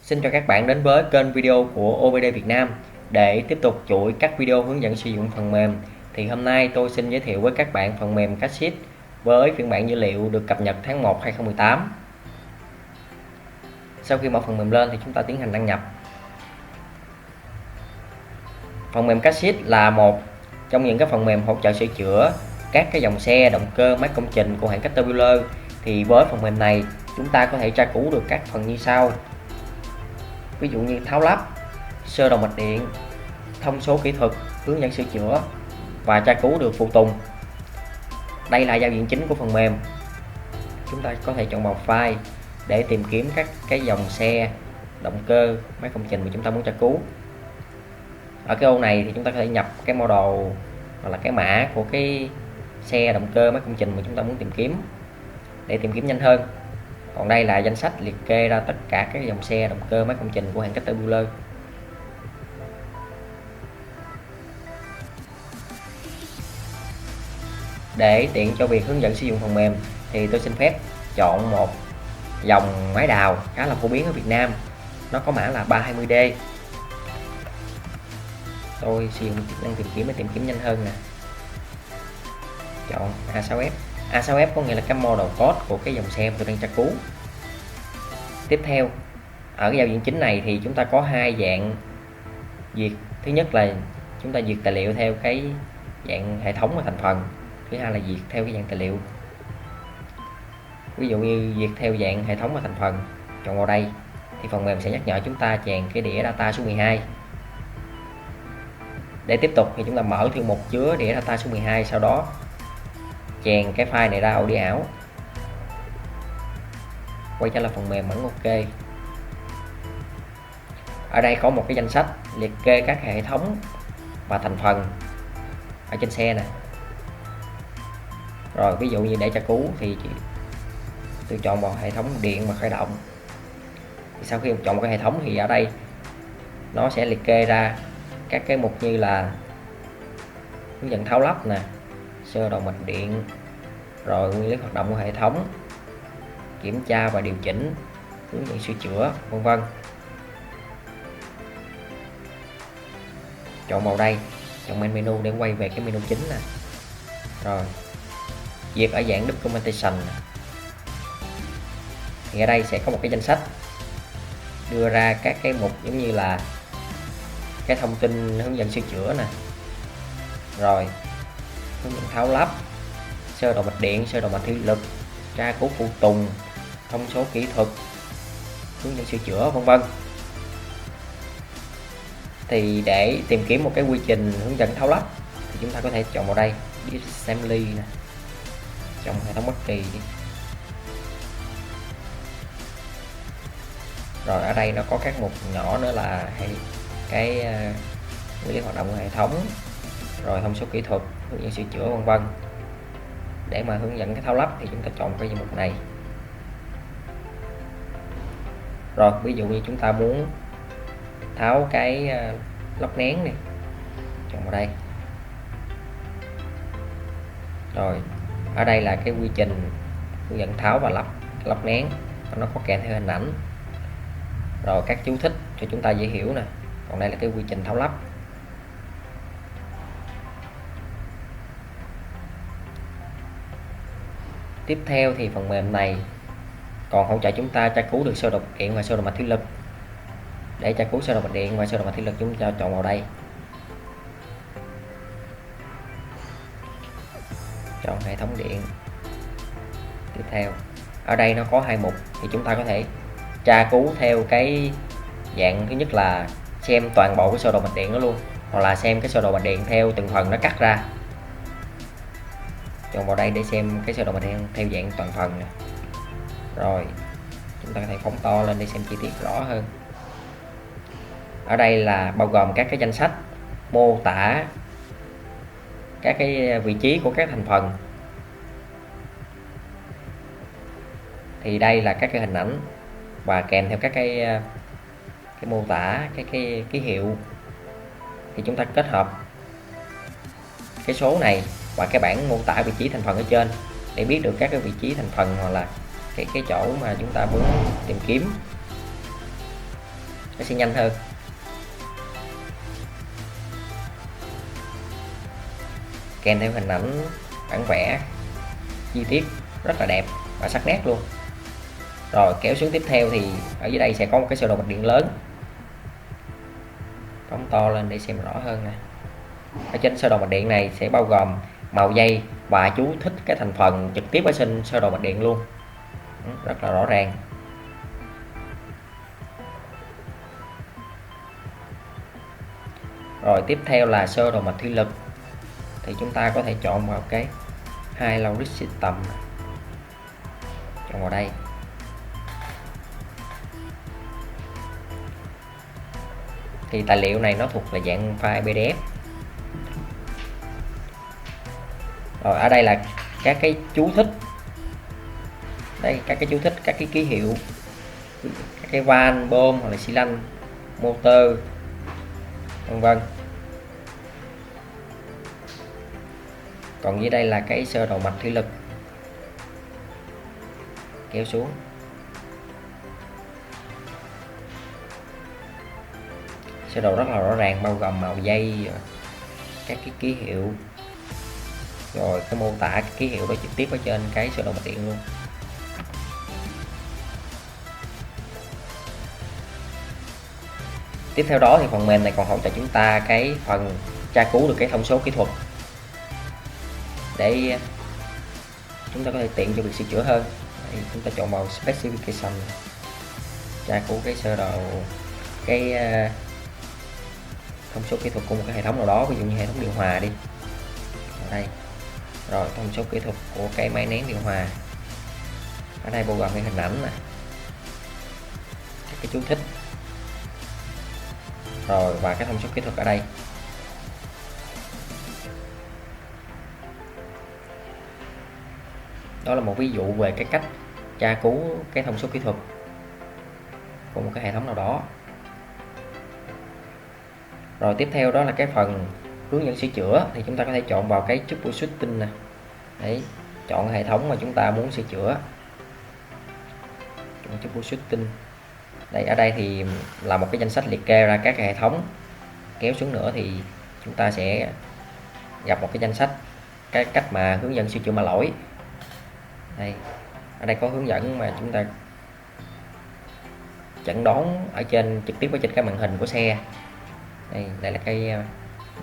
Xin chào các bạn đến với kênh video của OBD Việt Nam. Để tiếp tục chuỗi các video hướng dẫn sử dụng phần mềm thì hôm nay tôi xin giới thiệu với các bạn phần mềm Cassheet với phiên bản dữ liệu được cập nhật tháng 1 2018. Sau khi mở phần mềm lên thì chúng ta tiến hành đăng nhập. Phần mềm Cassheet là một trong những cái phần mềm hỗ trợ sửa chữa các cái dòng xe, động cơ, máy công trình của hãng Caterpillar. Thì với phần mềm này chúng ta có thể tra cứu được các phần như sau. Ví dụ như tháo lắp, sơ đồ mạch điện, thông số kỹ thuật, hướng dẫn sửa chữa và tra cứu được phụ tùng. Đây là giao diện chính của phần mềm. Chúng ta có thể chọn vào file để tìm kiếm các cái dòng xe, động cơ, máy công trình mà chúng ta muốn tra cứu. Ở cái ô này thì chúng ta có thể nhập cái model hoặc là cái mã của cái xe, động cơ, máy công trình mà chúng ta muốn tìm kiếm để tìm kiếm nhanh hơn. Còn đây là danh sách liệt kê ra tất cả các dòng xe, động cơ, máy công trình của hãng Caterpillar. Để tiện cho việc hướng dẫn sử dụng phần mềm thì tôi xin phép chọn một dòng máy đào khá là phổ biến ở Việt Nam. Nó có mã là 320D. Tôi sử dụng chức năng tìm kiếm để tìm kiếm nhanh hơn nè. Chọn A6F. A6F có nghĩa là cái model code của cái dòng xe mà tôi đang tra cứu. Tiếp theo, ở cái giao diện chính này thì chúng ta có hai dạng duyệt. Thứ nhất là chúng ta duyệt tài liệu theo cái dạng hệ thống và thành phần. Thứ hai là duyệt theo cái dạng tài liệu. Ví dụ như duyệt theo dạng hệ thống và thành phần, chọn vào đây thì phần mềm sẽ nhắc nhở chúng ta chèn cái đĩa data số 12. Để tiếp tục thì chúng ta mở thư mục chứa đĩa data số 12, sau đó chèn cái file này ra ổ đĩa ảo. Quay trở lại phần mềm, ấn OK. Ở đây có một cái danh sách liệt kê các hệ thống và thành phần ở trên xe nè. Rồi ví dụ như để tra cứu thì tôi chọn vào hệ thống điện và khởi động. Sau khi chọn cái hệ thống thì ở đây nó sẽ liệt kê ra các cái mục như là hướng dẫn tháo lắp nè, sơ đồ mạch điện, rồi nguyên lý hoạt động của hệ thống, kiểm tra và điều chỉnh, hướng dẫn sửa chữa, vân vân. Chọn vào đây, chọn main menu để quay về cái menu chính nè. Rồi duyệt ở dạng documentation thì ở đây sẽ có một cái danh sách đưa ra các cái mục giống như là cái thông tin hướng dẫn sửa chữa nè, rồi hướng dẫn tháo lắp, sơ đồ mạch điện, sơ đồ mạch thủy lực, tra cứu phụ tùng, thông số kỹ thuật, hướng dẫn sửa chữa, vân vân. Thì để tìm kiếm một cái quy trình hướng dẫn tháo lắp thì chúng ta có thể chọn vào đây disassembly nè, trong hệ thống bất kỳ. Rồi ở đây nó có các mục nhỏ nữa là cái nguyên lý hoạt động của hệ thống, rồi thông số kỹ thuật, hướng dẫn sửa chữa, vân vân. Để mà hướng dẫn cái tháo lắp thì chúng ta chọn cái mục này. Rồi ví dụ như chúng ta muốn tháo cái lốc nén này, chọn vào đây. Rồi ở đây là cái quy trình hướng dẫn tháo và lắp lốc nén, nó có kèm theo hình ảnh, rồi các chú thích cho chúng ta dễ hiểu nè. Còn đây là cái quy trình tháo lắp. Tiếp theo thì phần mềm này còn hỗ trợ chúng ta tra cứu được sơ đồ mạch điện và sơ đồ mạch thủy lực. Để tra cứu sơ đồ mạch điện và sơ đồ mạch thủy lực, chúng ta chọn vào đây, chọn hệ thống điện. Tiếp theo ở đây nó có hai mục thì chúng ta có thể tra cứu theo cái dạng thứ nhất là xem toàn bộ cái sơ đồ mạch điện đó luôn, hoặc là xem cái sơ đồ mạch điện theo từng phần nó cắt ra. Chọn vào đây để xem cái sơ đồ mạch điện theo dạng toàn phần này. Rồi chúng ta có thể phóng to lên để xem chi tiết rõ hơn. Ở đây là bao gồm các cái danh sách mô tả các cái vị trí của các thành phần. Thì đây là các cái hình ảnh và kèm theo các cái mô tả, cái ký hiệu. Thì chúng ta kết hợp cái số này và cái bảng mô tả vị trí thành phần ở trên để biết được các cái vị trí thành phần hoặc là cái chỗ mà chúng ta muốn tìm kiếm. nó sẽ nhanh hơn. Kèm theo hình ảnh bản vẽ chi tiết rất là đẹp và sắc nét luôn. Rồi kéo xuống tiếp theo thì ở dưới đây sẽ có một cái sơ đồ mạch điện lớn, phóng to lên để xem rõ hơn nè. Ở trên sơ đồ mạch điện này sẽ bao gồm màu dây và chú thích cái thành phần trực tiếp ở trên sơ đồ mạch điện luôn, rất là rõ ràng. Rồi tiếp theo là sơ đồ mạch thủy lực, thì chúng ta có thể chọn vào cái Hydraulic System, chọn vào đây. Thì tài liệu này nó thuộc là dạng file PDF. Rồi ở đây là các cái chú thích, đây các cái chú thích, các cái ký hiệu, các cái van, bơm hoặc là xi lanh, motor, vân vân. Còn dưới đây là cái sơ đồ mạch thủy lực, kéo xuống. Sơ đồ rất là rõ ràng, bao gồm màu dây, các cái ký hiệu, rồi cái mô tả cái ký hiệu đó trực tiếp ở trên cái sơ đồ mạch điện luôn. Tiếp theo đó thì phần mềm này còn hỗ trợ chúng ta cái phần tra cứu được cái thông số kỹ thuật để chúng ta có thể tiện cho việc sửa chữa hơn. Đây, chúng ta chọn vào Specification, tra cứu cái sơ đồ, cái thông số kỹ thuật của một cái hệ thống nào đó, ví dụ như hệ thống điều hòa đi. Ở đây, rồi thông số kỹ thuật của cái máy nén điều hòa. Ở đây bao gồm cái hình ảnh này, các cái chú thích, rồi và cái thông số kỹ thuật ở đây. Đó là một ví dụ về cái cách tra cứu cái thông số kỹ thuật của một cái hệ thống nào đó. Rồi tiếp theo đó là cái phần hướng dẫn sửa chữa, thì chúng ta có thể chọn vào cái troubleshooting nè. Đấy, chọn hệ thống mà chúng ta muốn sửa chữa. Chọn troubleshooting. Đây, ở đây thì là một cái danh sách liệt kê ra các hệ thống. Kéo xuống nữa thì chúng ta sẽ gặp một cái danh sách cái cách mà hướng dẫn sửa chữa mã lỗi. Đây, ở đây có hướng dẫn mà chúng ta chẩn đoán ở trên, trực tiếp ở trên cái màn hình của xe. Đây là cái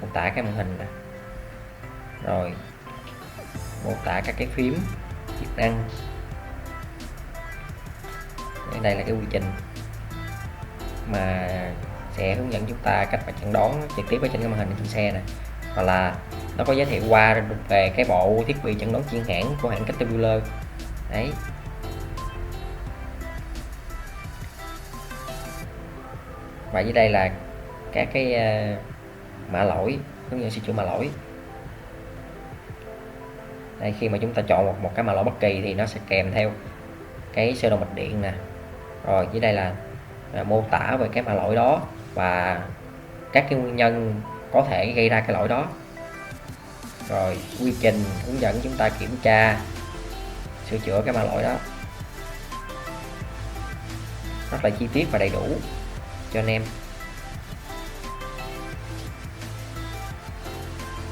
mô tả cái màn hình này. Rồi mô tả các cái phím chức năng. Đây là cái quy trình mà sẽ hướng dẫn chúng ta cách mà chẩn đoán trực tiếp ở trên cái màn hình trên xe này. Hoặc là nó có giới thiệu qua về cái bộ thiết bị chẩn đoán chuyên hãng của hãng Caterpillar. Đấy. Và dưới đây là các cái mã lỗi, hướng dẫn sửa chữa mã lỗi. Đây, khi mà chúng ta chọn một cái mã lỗi bất kỳ thì nó sẽ kèm theo cái sơ đồ mạch điện nè. Rồi dưới đây là mô tả về cái mã lỗi đó và các cái nguyên nhân có thể gây ra cái lỗi đó. Rồi quy trình hướng dẫn chúng ta kiểm tra, sửa chữa cái mã lỗi đó, rất là chi tiết và đầy đủ cho anh em.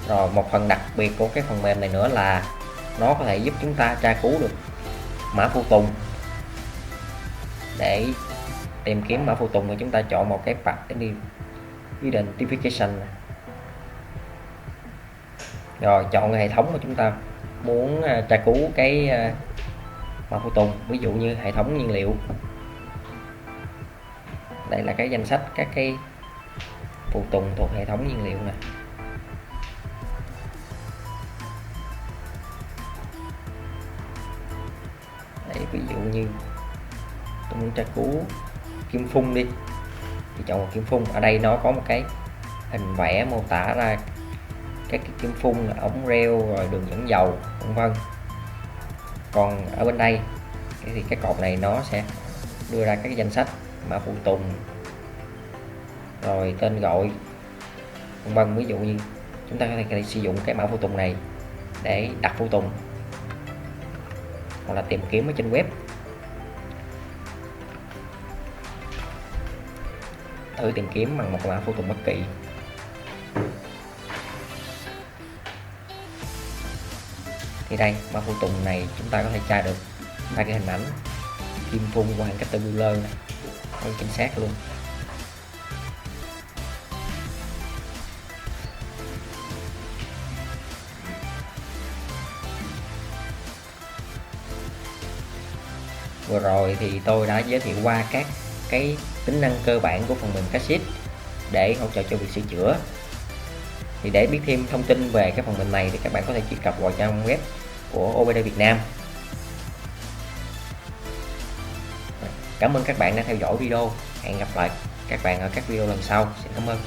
Rồi một phần đặc biệt của cái phần mềm này nữa là nó có thể giúp chúng ta tra cứu được mã phụ tùng. Để tìm kiếm mã phụ tùng thì chúng ta chọn một cái Part Identification. Rồi chọn hệ thống mà chúng ta muốn tra cứu cái mã phụ tùng, ví dụ như hệ thống nhiên liệu. Đây là cái danh sách các cái phụ tùng thuộc hệ thống nhiên liệu này. Đây, ví dụ như tôi muốn tra cứu kim phun đi thì chọn một kim phun. Ở đây nó có một cái hình vẽ mô tả ra các cái kim phun là ống reo, rồi đường dẫn dầu, vân vân. Còn ở bên đây thì cái cột này nó sẽ đưa ra các danh sách mã phụ tùng, rồi tên gọi, vân vân. Ví dụ như chúng ta có thể sử dụng cái mã phụ tùng này để đặt phụ tùng hoặc là tìm kiếm ở trên web. thử tìm kiếm bằng một mã phụ tùng bất kỳ. Thì đây, mã phụ tùng này chúng ta có thể tra được ba cái hình ảnh kim phun của hãng Caterpillar này, rất chính xác luôn. Vừa rồi thì tôi đã giới thiệu qua các cái tính năng cơ bản của phần mềm Cassist để hỗ trợ cho việc sửa chữa. Thì để biết thêm thông tin về cái phần mềm này thì các bạn có thể truy cập vào trang web của OBD Việt Nam. Cảm ơn các bạn đã theo dõi video. Hẹn gặp lại các bạn ở các video lần sau. Xin cảm ơn.